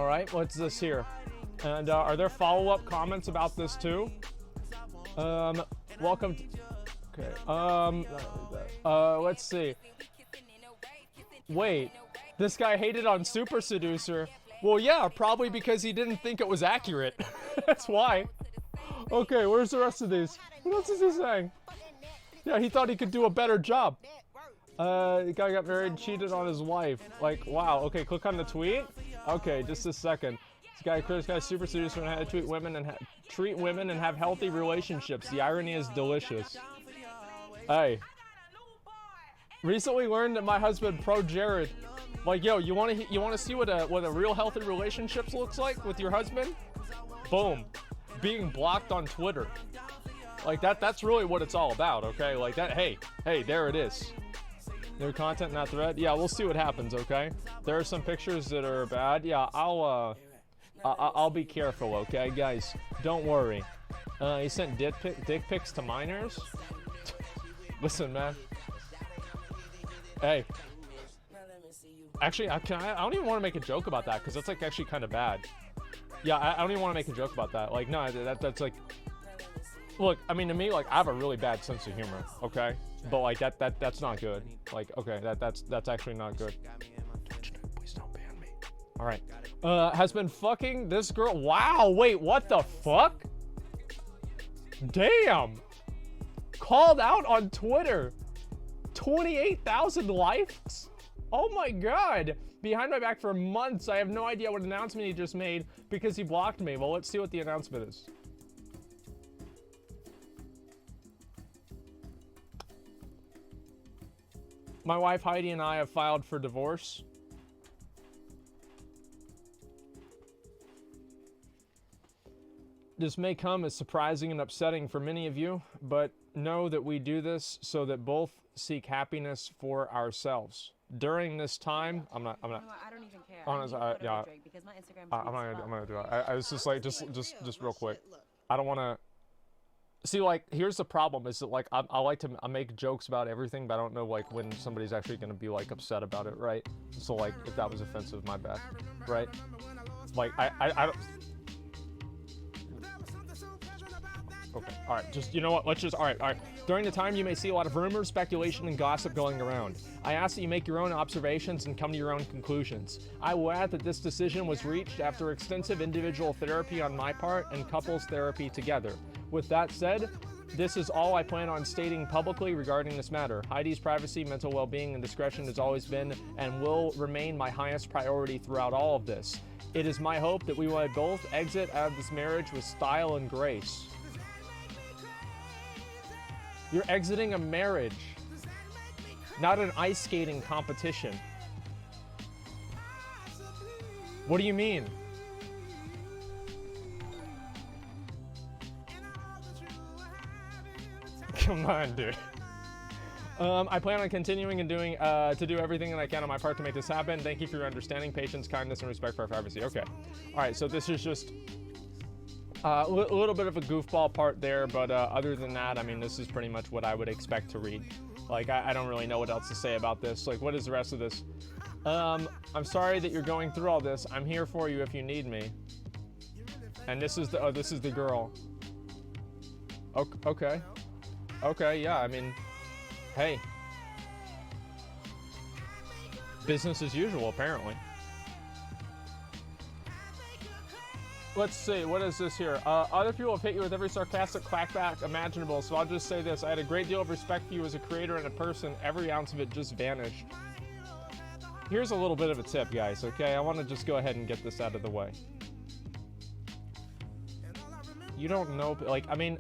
All right, what's this here? And are there follow-up comments about this too? Welcome to, okay, let's see. Wait, this guy hated on Super Seducer. Well, yeah, probably because he didn't think it was accurate. That's why. Okay, where's the rest of these? What else is he saying? Yeah, he thought he could do a better job. The guy got married and cheated on his wife. Like, wow. Okay, click on the tweet. Okay, just a second. This guy Super Seducer and how to treat women and have healthy relationships. The irony is delicious. Hey. Recently learned that my husband Projared. Like, yo, you want to see what a real healthy relationships looks like with your husband? Boom. Being blocked on Twitter. Like that's really what it's all about, okay? Like that, hey, there it is. New content, not thread. Yeah, we'll see what happens, okay? There are some pictures that are bad. Yeah, I'll be careful, okay, guys? Don't worry. He sent dick pics to minors. Listen, man. Hey. Actually, I don't even want to make a joke about that because that's like actually kind of bad. Yeah, I don't even want to make a joke about that. Like, no, that's like. Look, I mean, to me, like, I have a really bad sense of humor, okay? But like that's not good. Like, okay, that's actually not good. Please don't ban me. All right. Has been fucking this girl. Wow. Wait, what the fuck? Damn. Called out on Twitter. 28,000 likes. Oh my god. Behind my back for months. I have no idea what announcement he just made because he blocked me. Well, let's see what the announcement is. My wife Heidi and I have filed for divorce. This may come as surprising and upsetting for many of you, but know that we do this so that both seek happiness for ourselves. During this time, I'm not. I don't even care. Honestly, yeah. I'm not gonna do it. I was just like, just real quick. I don't want to. See, like, here's the problem is that, like, I like to make jokes about everything, but I don't know, like, when somebody's actually going to be, like, upset about it, right? So, like, if that was offensive, my bad, right? Like, I don't... Okay, all right, just, you know what, let's just, all right. During the time, you may see a lot of rumors, speculation, and gossip going around. I ask that you make your own observations and come to your own conclusions. I will add that this decision was reached after extensive individual therapy on my part and couples therapy together. With that said, this is all I plan on stating publicly regarding this matter. Heidi's privacy, mental well-being, and discretion has always been and will remain my highest priority throughout all of this. It is my hope that we will both exit out of this marriage with style and grace. You're exiting a marriage, not an ice skating competition. What do you mean? Come on, dude. I plan on continuing and to do everything that I can on my part to make this happen. Thank you for your understanding, patience, kindness, and respect for our privacy. Okay. All right, so this is just a little bit of a goofball part there, but other than that, I mean, this is pretty much what I would expect to read. Like, I don't really know what else to say about this. Like, what is the rest of this? I'm sorry that you're going through all this. I'm here for you if you need me. And this is the girl. Okay. Okay, yeah, I mean, hey. Business as usual, apparently. Let's see, what is this here? Other people have hit you with every sarcastic clackback imaginable, so I'll just say this. I had a great deal of respect for you as a creator and a person. Every ounce of it just vanished. Here's a little bit of a tip, guys, okay? I want to just go ahead and get this out of the way. You don't know, like, I mean...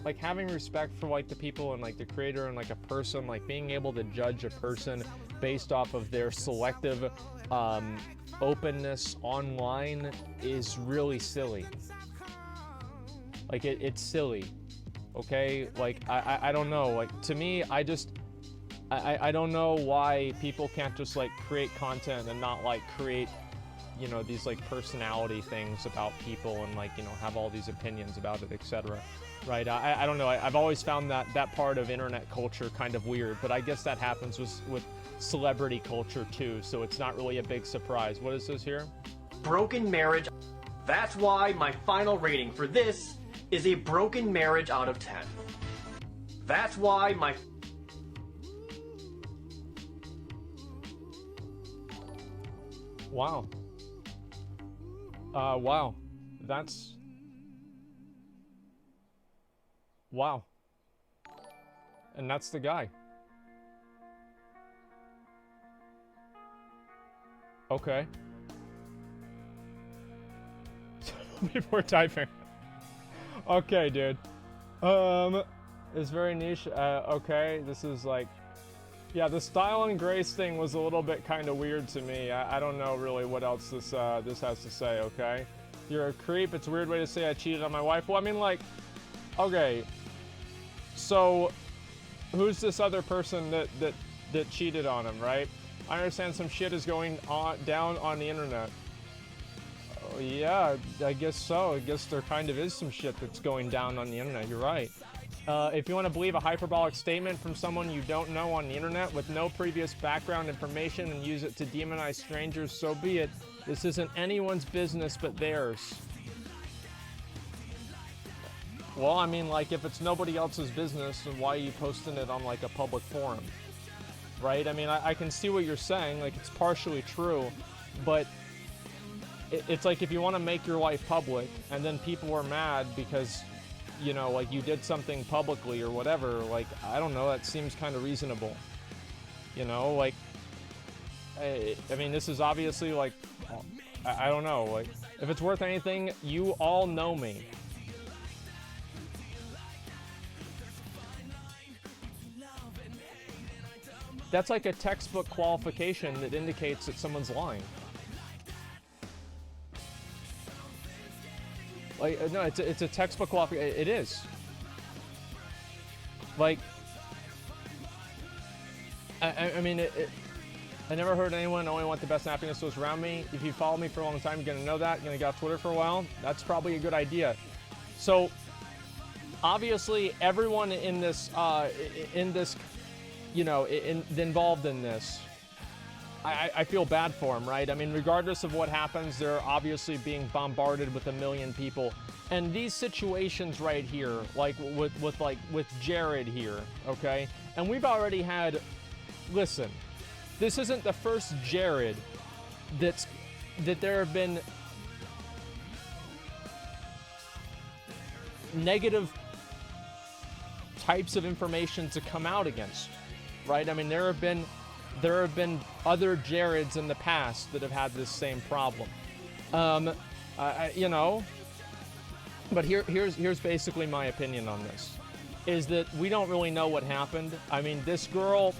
like having respect for like the people and like the creator and like a person, like being able to judge a person based off of their selective openness online is really silly. Like it's silly, okay? Like I don't know, like to me I don't know why people can't just like create content and not like create, you know, these like personality things about people and like, you know, have all these opinions about it, etc. Right, I don't know. I've always found that part of internet culture kind of weird, but I guess that happens with celebrity culture too, so it's not really a big surprise. What is this here? Broken marriage. That's why my final rating for this is a broken marriage out of 10. That's why my... Wow. Wow. That's... Wow. And that's the guy. Okay. Before typing. Okay, dude. It's very niche. Okay, this is like... Yeah, the style and grace thing was a little bit kind of weird to me. I don't know really what else this has to say, okay? You're a creep. It's a weird way to say I cheated on my wife. Well, I mean, like... Okay. So... Who's this other person that cheated on him, right? I understand some shit is going down on the internet. Oh, yeah, I guess so. I guess there kind of is some shit that's going down on the internet. You're right. If you want to believe a hyperbolic statement from someone you don't know on the internet with no previous background information and use it to demonize strangers, so be it. This isn't anyone's business but theirs. Well, I mean, like, if it's nobody else's business, then why are you posting it on, like, a public forum? Right? I mean, I can see what you're saying. Like, it's partially true. But it's like if you want to make your life public, and then people are mad because, you know, like, you did something publicly or whatever, like, I don't know, that seems kind of reasonable. You know, like, I mean, this is obviously, like, I don't know. Like, if it's worth anything, you all know me. That's like a textbook qualification that indicates that someone's lying. Like, no, it's a textbook qualification. It is. Like, I mean, I never heard anyone only want the best happiness to those around me. If you follow me for a long time, you're gonna know that. You're gonna get off Twitter for a while. That's probably a good idea. So, obviously, everyone in this, you know, involved in this, I feel bad for him, right? I mean, regardless of what happens, they're obviously being bombarded with 1 million people. And these situations right here, like with Jared here, okay? And we've already had, listen, this isn't the first Jared that there have been negative types of information to come out against. Right? I mean, there have been other Jareds in the past that have had this same problem. You know, but here's basically my opinion on this, is that we don't really know what happened. I mean, this girl,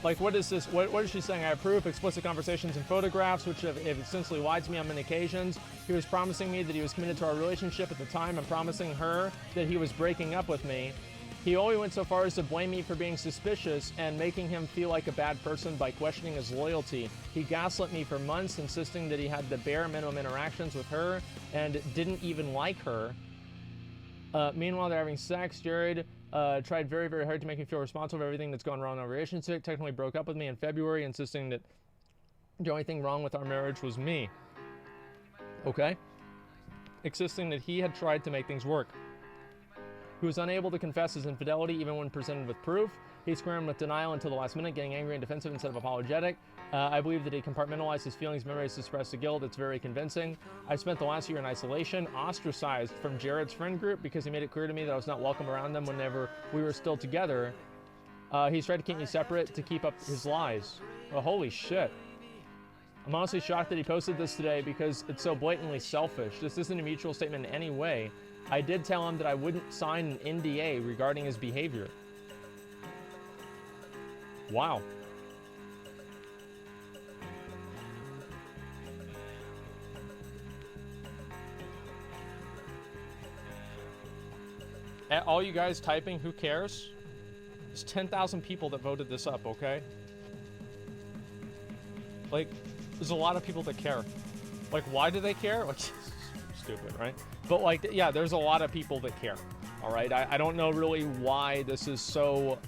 like, what is this? What is she saying? I approve explicit conversations and photographs, which have essentially lied to me on many occasions. He was promising me that he was committed to our relationship at the time and promising her that he was breaking up with me. He only went so far as to blame me for being suspicious and making him feel like a bad person by questioning his loyalty. He gaslit me for months, insisting that he had the bare minimum interactions with her and didn't even like her. Meanwhile, they're having sex. Jared tried very, very hard to make me feel responsible for everything that's gone wrong in our relationship. Technically broke up with me in February, insisting that the only thing wrong with our marriage was me. Okay? Insisting that he had tried to make things work. He was unable to confess his infidelity even when presented with proof. He scrambled with denial until the last minute, getting angry and defensive instead of apologetic. I believe that he compartmentalized his feelings, memories to suppress the guilt. It's very convincing. I spent the last year in isolation, ostracized from Jared's friend group because he made it clear to me that I was not welcome around them whenever we were still together. He's tried to keep me separate to keep up his lies. Oh, holy shit. I'm honestly shocked that he posted this today because it's so blatantly selfish. This isn't a mutual statement in any way. I did tell him that I wouldn't sign an NDA regarding his behavior. Wow. All you guys typing, who cares? There's 10,000 people that voted this up, okay? Like, there's a lot of people that care. Like, why do they care? Like, stupid, right? But, like, yeah, there's a lot of people that care, all right? I don't know really why this is so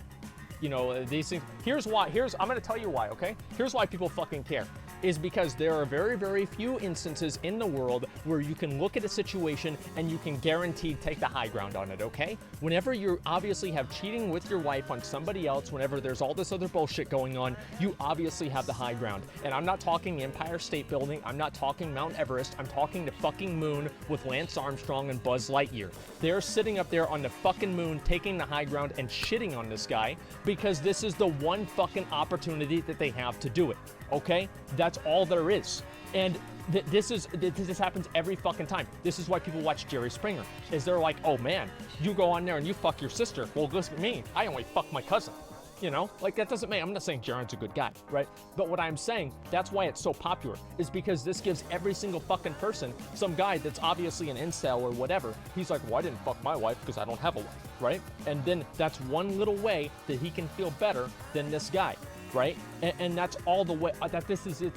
you know, these things. Here's why. I'm going to tell you why, okay? Here's why people fucking care. Is because there are very, very few instances in the world where you can look at a situation and you can guaranteed take the high ground on it, okay? Whenever you obviously have cheating with your wife on somebody else, whenever there's all this other bullshit going on, you obviously have the high ground. And I'm not talking Empire State Building, I'm not talking Mount Everest, I'm talking the fucking moon with Lance Armstrong and Buzz Lightyear. They're sitting up there on the fucking moon taking the high ground and shitting on this guy because this is the one fucking opportunity that they have to do it. Okay? That's all there is. And this happens every fucking time. This is why people watch Jerry Springer. Is they're like, oh man, you go on there and you fuck your sister. Well, listen to me. I only fuck my cousin. You know? Like, that doesn't mean, I'm not saying Jaron's a good guy, right? But what I'm saying, that's why it's so popular, is because this gives every single fucking person, some guy that's obviously an incel or whatever, he's like, well, I didn't fuck my wife because I don't have a wife, right? And then that's one little way that he can feel better than this guy. Right? And that's all the way, that this is it,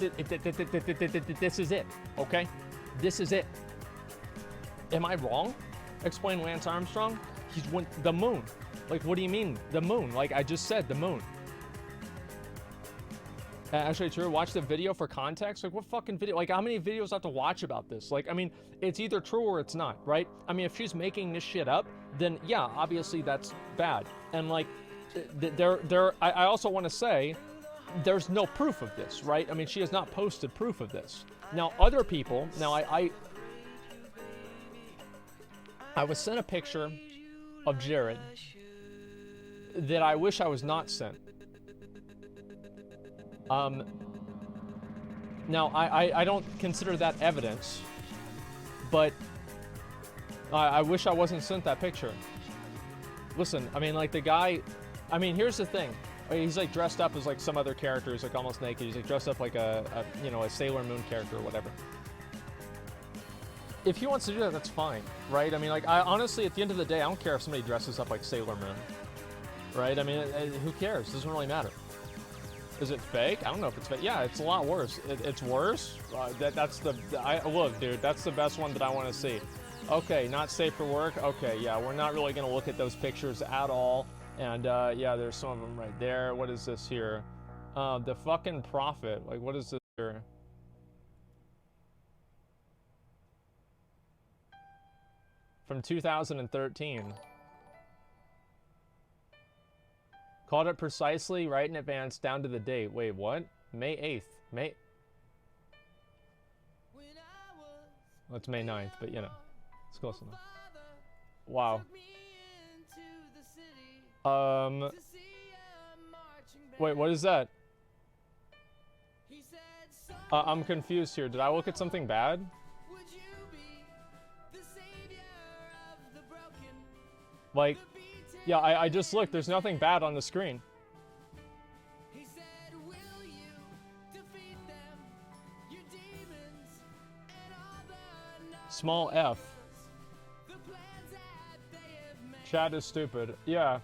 this is it, okay? This is it. Am I wrong? Explain Lance Armstrong? He's went the moon. Like, what do you mean, the moon? Like, I just said, the moon. Actually, true, watch the video for context? Like, what fucking video? Like, how many videos I have to watch about this? Like, I mean, it's either true or it's not, right? I mean, if she's making this shit up, then yeah, obviously that's bad. And like, I also want to say, there's no proof of this, right? I mean, she has not posted proof of this. Now, other people, I was sent a picture of Jared that I wish I was not sent. Now, I don't consider that evidence, but I wish I wasn't sent that picture. Listen, I mean, like, the guy, I mean, here's the thing. He's like dressed up as like some other character. He's like almost naked. He's like dressed up like a you know, a Sailor Moon character or whatever. If he wants to do that, that's fine, right? I mean, like, I honestly, at the end of the day, I don't care if somebody dresses up like Sailor Moon, right? I mean, who cares? It doesn't really matter. Is it fake? I don't know if it's fake. Yeah, it's a lot worse. It's worse. Look, dude, that's the best one that I want to see. Okay, not safe for work. Okay, yeah, we're not really gonna look at those pictures at all. And yeah, there's some of them right there. What is this here? The fucking Prophet. Like, what is this here? From 2013. Called it precisely, right in advance, down to the date. Wait, what? May 8th. May... Well, it's May 9th, but you know. It's close enough. Wow. Wait, what is that? I'm confused here. Did I look at something bad? Like, yeah, I just looked. There's nothing bad on the screen. Small F. Chat is stupid. Yeah.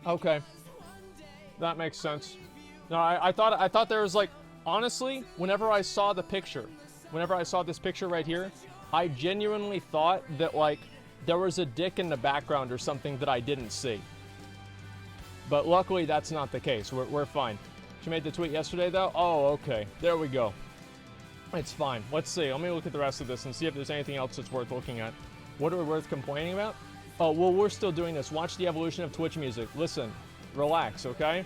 Okay, that makes sense. No, I thought there was like, honestly, whenever I saw the picture, whenever I saw this picture right here, I genuinely thought that like there was a dick in the background or something that I didn't see. But luckily that's not the case. We're fine. She made the tweet yesterday though. Oh, okay. There we go. It's fine. Let's see. Let me look at the rest of this and see if there's anything else that's worth looking at. What are we worth complaining about? Oh, well, we're still doing this. Watch the evolution of Twitch music. Listen, relax, okay?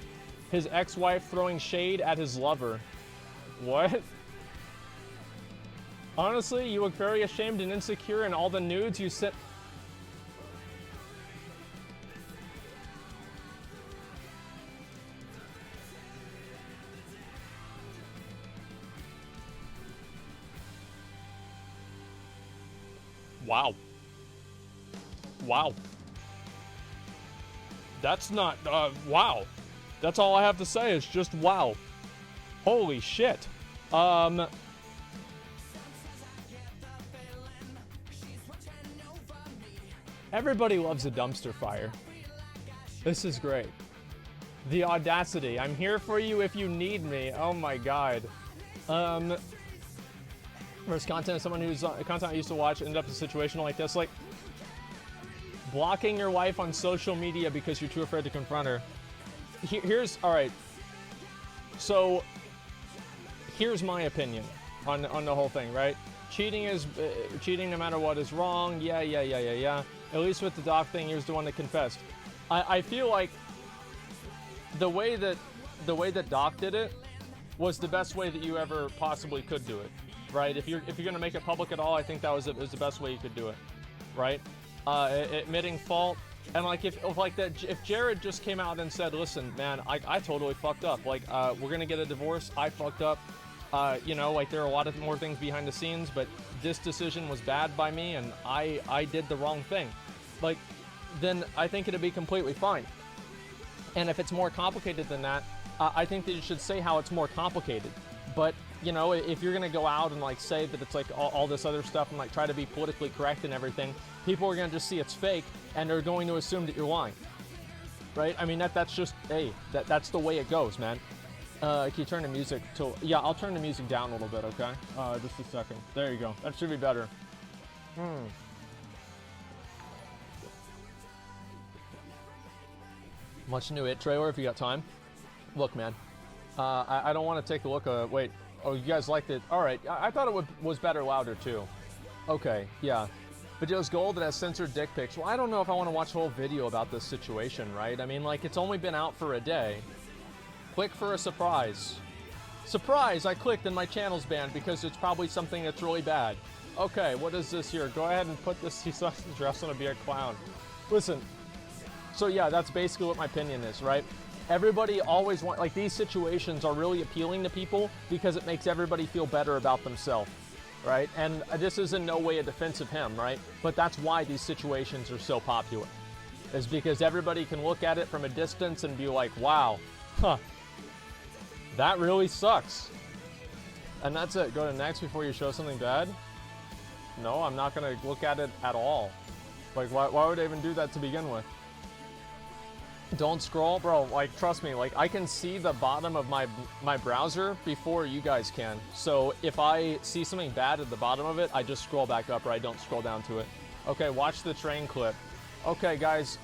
His ex-wife throwing shade at his lover. What? Honestly, you look very ashamed and insecure in all the nudes you sent. Wow. Wow. That's not, wow. That's all I have to say is just wow. Holy shit. Everybody loves a dumpster fire. This is great. The audacity. I'm here for you if you need me. Oh my god. There's content someone who's content I used to watch ended up in a situation like this, like blocking your wife on social media because you're too afraid to confront her. here's all right. So here's my opinion on the whole thing, right? Cheating is cheating no matter what is wrong. Yeah. At least with the doc thing, here's the one that confessed. I feel like the way that Doc did it was the best way that you ever possibly could do it, right? If you're gonna make it public at all, I think that was the best way you could do it, right? Admitting fault, and like if Jared just came out and said, listen, man, I totally fucked up. Like we're gonna get a divorce. I fucked up. You know, like there are a lot of more things behind the scenes, but this decision was bad by me, and I did the wrong thing. Like, then I think it'd be completely fine. And if it's more complicated than that, I think that you should say how it's more complicated. But, you know, if you're going to go out and, like, say that it's, like, all this other stuff and, like, try to be politically correct and everything, people are going to just see it's fake, and they're going to assume that you're lying. Right? I mean, that's just, hey, that's the way it goes, man. Can you turn the music to... Yeah, I'll turn the music down a little bit, okay? Just a second. There you go. That should be better. Watch the new It trailer if you got time. Look, man, I don't want to take a look. Wait, oh, you guys liked it? All right, I thought it was better louder too. Okay, yeah. Video's gold that has censored dick pics. Well, I don't know if I want to watch a whole video about this situation, right? I mean, like, it's only been out for a day. Click for a surprise. Surprise! I clicked and my channel's banned because it's probably something that's really bad. Okay, what is this here? Go ahead and put this. He sucks to dress on to be a clown. Listen. So yeah, that's basically what my opinion is, right? Everybody always want, like, these situations are really appealing to people because it makes everybody feel better about themselves, right? And this is in no way a defense of him, right? But that's why these situations are so popular, is because everybody can look at it from a distance and be like, wow, huh, that really sucks. And that's it. Go to next before you show something bad. No, I'm not gonna look at it at all. Like, why would I even do that to begin with? Don't scroll, bro. Like, trust me, like, I can see the bottom of my browser before you guys can. So if I see something bad at the bottom of it, I just scroll back up, or I don't scroll down to it. Okay, watch the train clip. Okay, guys,